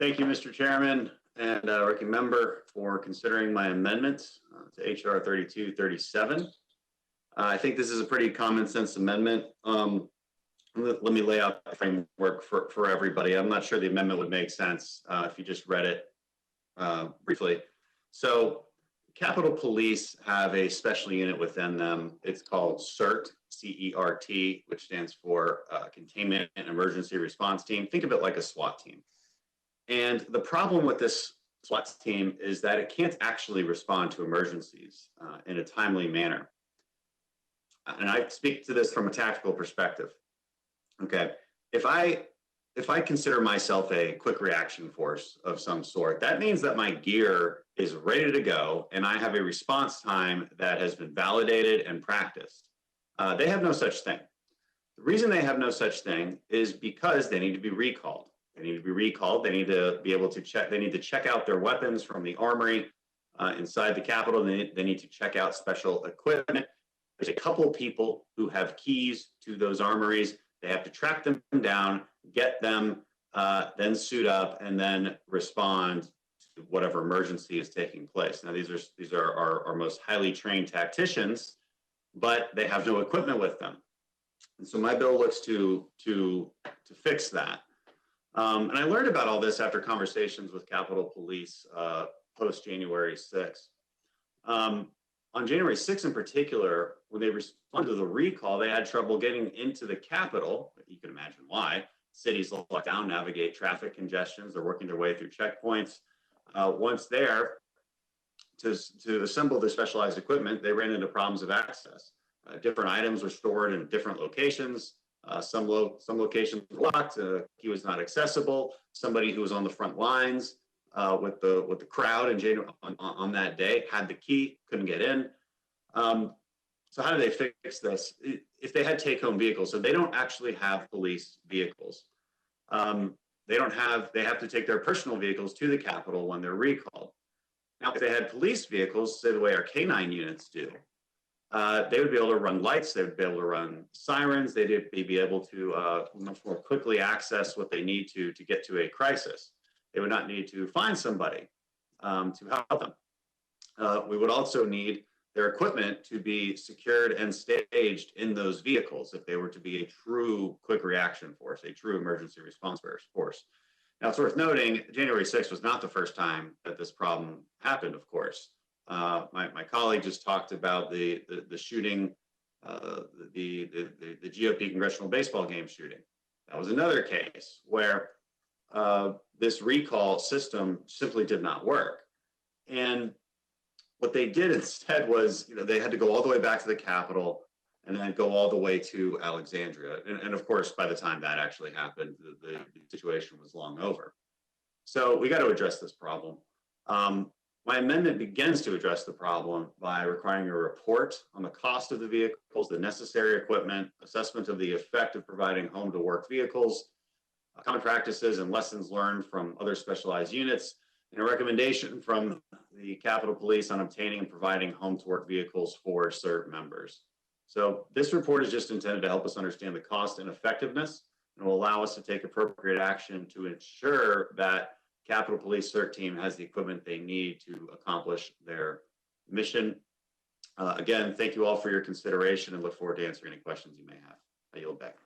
Thank you, Mr. Chairman and Ranking Member, for considering my amendment to HR 3237. I think this is a pretty common sense amendment. Let me lay out the framework for everybody. I'm not sure the amendment would make sense if you just read it briefly. So Capitol Police have a special unit within them. It's called CERT, C-E-R-T, which stands for Containment and Emergency Response Team. Think of it like a SWAT team. And the problem with this SWAT team is that it can't actually respond to emergencies in a timely manner. And I speak to this from a tactical perspective. Okay, if I consider myself a quick reaction force of some sort, that means that my gear is ready to go and I have a response time that has been validated and practiced. They have no such thing. The reason they have no such thing is because they need to be recalled. They need to be recalled. They need to be able to check. They need to check out their weapons from the armory inside the Capitol. They need to check out special equipment. There's a couple of people who have keys to those armories. They have to track them down, get them, then suit up, and then respond to whatever emergency is taking place. Now, these are our most highly trained tacticians, but they have no equipment with them. And so my bill looks to fix that. And I learned about all this after conversations with Capitol Police post January 6th. On January 6th in particular, when they responded to the recall, they had trouble getting into the Capitol. You can imagine why. Cities locked down, navigate traffic congestions. They're working their way through checkpoints. Once there, to assemble the specialized equipment, they ran into problems of access. Different items were stored in different locations. Some locations were locked. He was not accessible. Somebody who was on the front lines with the crowd on that day had the key, couldn't get in. So how do they fix this? If they had take-home vehicles, so they don't actually have police vehicles. They have to take their personal vehicles to the Capitol when they're recalled. Now, if they had police vehicles, say the way our K9 units do, they would be able to run lights, they would be able to run sirens, they'd be able to much more quickly access what they need to get to a crisis. They would not need to find somebody to help them. We would also need their equipment to be secured and staged in those vehicles if they were to be a true quick reaction force, a true emergency response force. Now, it's worth noting, January 6th was not the first time that this problem happened, of course. My colleague just talked about the shooting, the GOP congressional baseball game shooting. That was another case where this recall system simply did not work. And what they did instead was, they had to go all the way back to the Capitol and then go all the way to Alexandria. And of course, by the time that actually happened, the situation was long over. So we got to address this problem. My amendment begins to address the problem by requiring a report on the cost of the vehicles, the necessary equipment, assessment of the effect of providing home-to-work vehicles, common practices and lessons learned from other specialized units, and a recommendation from the Capitol Police on obtaining and providing home-to-work vehicles for CERT members. So this report is just intended to help us understand the cost and effectiveness, and will allow us to take appropriate action to ensure that Capitol Police CERT team has the equipment they need to accomplish their mission. Again, thank you all for your consideration and look forward to answering any questions you may have. I yield back.